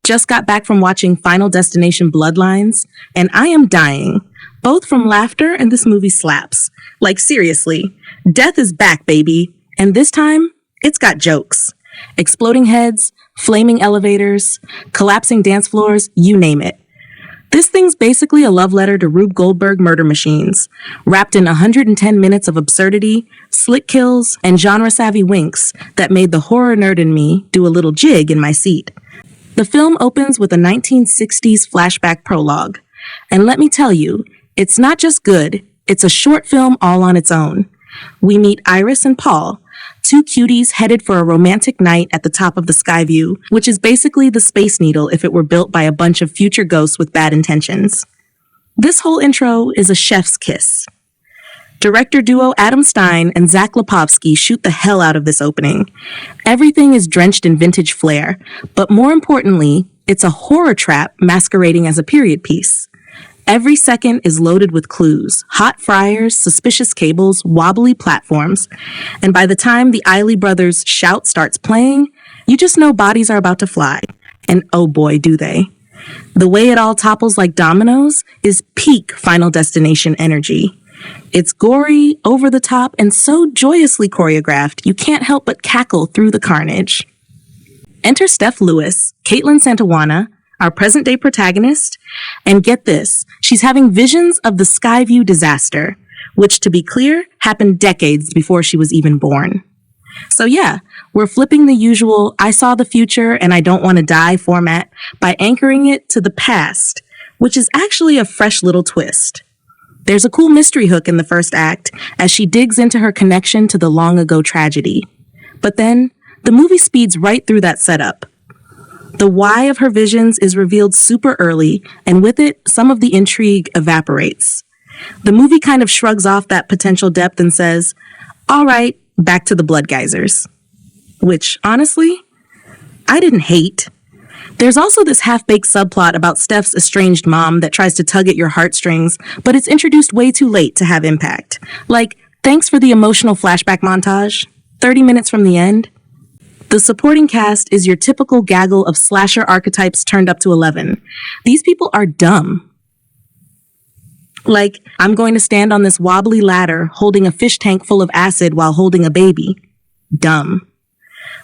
Just got back from watching Final Destination Bloodlines, and I am dying, both from laughter and this movie slaps. Like, seriously, death is back, baby. And this time, it's got jokes. Exploding heads, flaming elevators, collapsing dance floors, you name it. This thing's basically a love letter to Rube Goldberg murder machines, wrapped in 110 minutes of absurdity, slick kills, and genre-savvy winks that made the horror nerd in me do a little jig in my seat. The film opens with a 1960s flashback prologue. And let me tell you, it's not just good, it's a short film all on its own. We meet Iris and Paul, two cuties headed for a romantic night at the top of the Skyview, which is basically the Space Needle if it were built by a bunch of future ghosts with bad intentions. This whole intro is a chef's kiss. Director duo Adam Stein and Zach Lipovsky shoot the hell out of this opening. Everything is drenched in vintage flair, but more importantly, it's a horror trap masquerading as a period piece. Every second is loaded with clues, hot fryers, suspicious cables, wobbly platforms, and by the time the Eiley brothers' shout starts playing, you just know bodies are about to fly. And oh boy, do they. The way it all topples like dominoes is peak Final Destination energy. It's gory, over the top, and so joyously choreographed, you can't help but cackle through the carnage. Enter Steph Lewis, Caitlin Santawana, our present-day protagonist, and get this, she's having visions of the Skyview disaster, which, to be clear, happened decades before she was even born. So yeah, we're flipping the usual I saw the future and I don't want to die format by anchoring it to the past, which is actually a fresh little twist. There's a cool mystery hook in the first act as she digs into her connection to the long-ago tragedy. But then, the movie speeds right through that setup. The why of her visions is revealed super early, and with it, some of the intrigue evaporates. The movie kind of shrugs off that potential depth and says, all right, back to the blood geysers. Which, honestly, I didn't hate. There's also this half-baked subplot about Steph's estranged mom that tries to tug at your heartstrings, but it's introduced way too late to have impact. Like, thanks for the emotional flashback montage. 30 minutes from the end. The supporting cast is your typical gaggle of slasher archetypes turned up to 11. These people are dumb. Like, I'm going to stand on this wobbly ladder holding a fish tank full of acid while holding a baby. Dumb.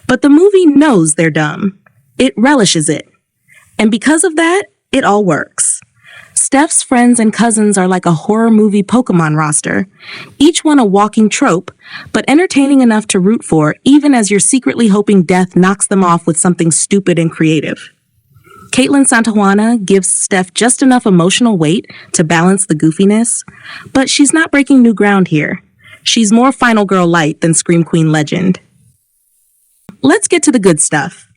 But the movie knows they're dumb. It relishes it. And because of that, it all works. Steph's friends and cousins are like a horror movie Pokemon roster, each one a walking trope, but entertaining enough to root for even as you're secretly hoping death knocks them off with something stupid and creative. Caitlin Santawana gives Steph just enough emotional weight to balance the goofiness, but she's not breaking new ground here. She's more Final Girl light than Scream Queen legend. Let's get to the good stuff.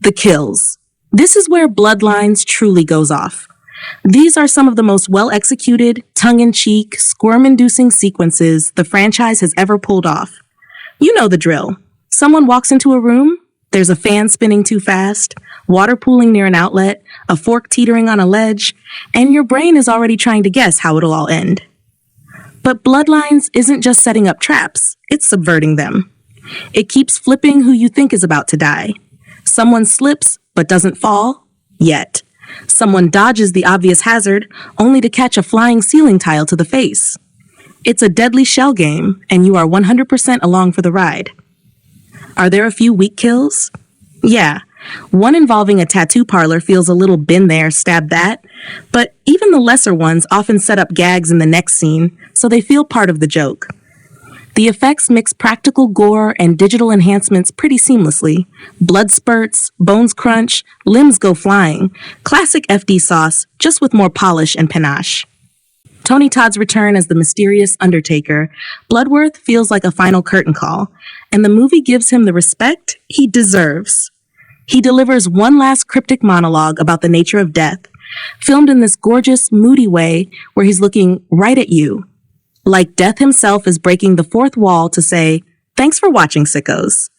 The kills. This is where Bloodlines truly goes off. These are some of the most well-executed, tongue-in-cheek, squirm-inducing sequences the franchise has ever pulled off. You know the drill. Someone walks into a room, there's a fan spinning too fast, water pooling near an outlet, a fork teetering on a ledge, and your brain is already trying to guess how it'll all end. But Bloodlines isn't just setting up traps, it's subverting them. It keeps flipping who you think is about to die. Someone slips, but doesn't fall, yet. Someone dodges the obvious hazard, only to catch a flying ceiling tile to the face. It's a deadly shell game, and you are 100% along for the ride. Are there a few weak kills? Yeah. One involving a tattoo parlor feels a little been there, stab that, but even the lesser ones often set up gags in the next scene, so they feel part of the joke. The effects mix practical gore and digital enhancements pretty seamlessly. Blood spurts, bones crunch, limbs go flying. Classic FD sauce, just with more polish and panache. Tony Todd's return as the mysterious Undertaker, Bloodworth feels like a final curtain call, and the movie gives him the respect he deserves. He delivers one last cryptic monologue about the nature of death, filmed in this gorgeous, moody way where he's looking right at you. Like death himself is breaking the fourth wall to say, thanks for watching, sickos.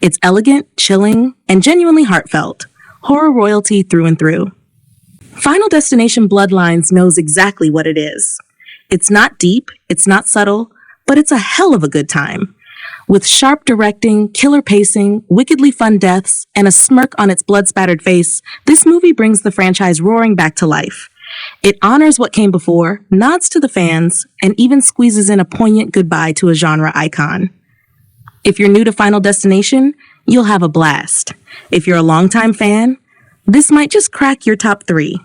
It's elegant, chilling, and genuinely heartfelt. Horror royalty through and through. Final Destination Bloodlines knows exactly what it is. It's not deep, it's not subtle, but it's a hell of a good time. With sharp directing, killer pacing, wickedly fun deaths, and a smirk on its blood-spattered face, this movie brings the franchise roaring back to life. It honors what came before, nods to the fans, and even squeezes in a poignant goodbye to a genre icon. If you're new to Final Destination, you'll have a blast. If you're a longtime fan, this might just crack your top 3.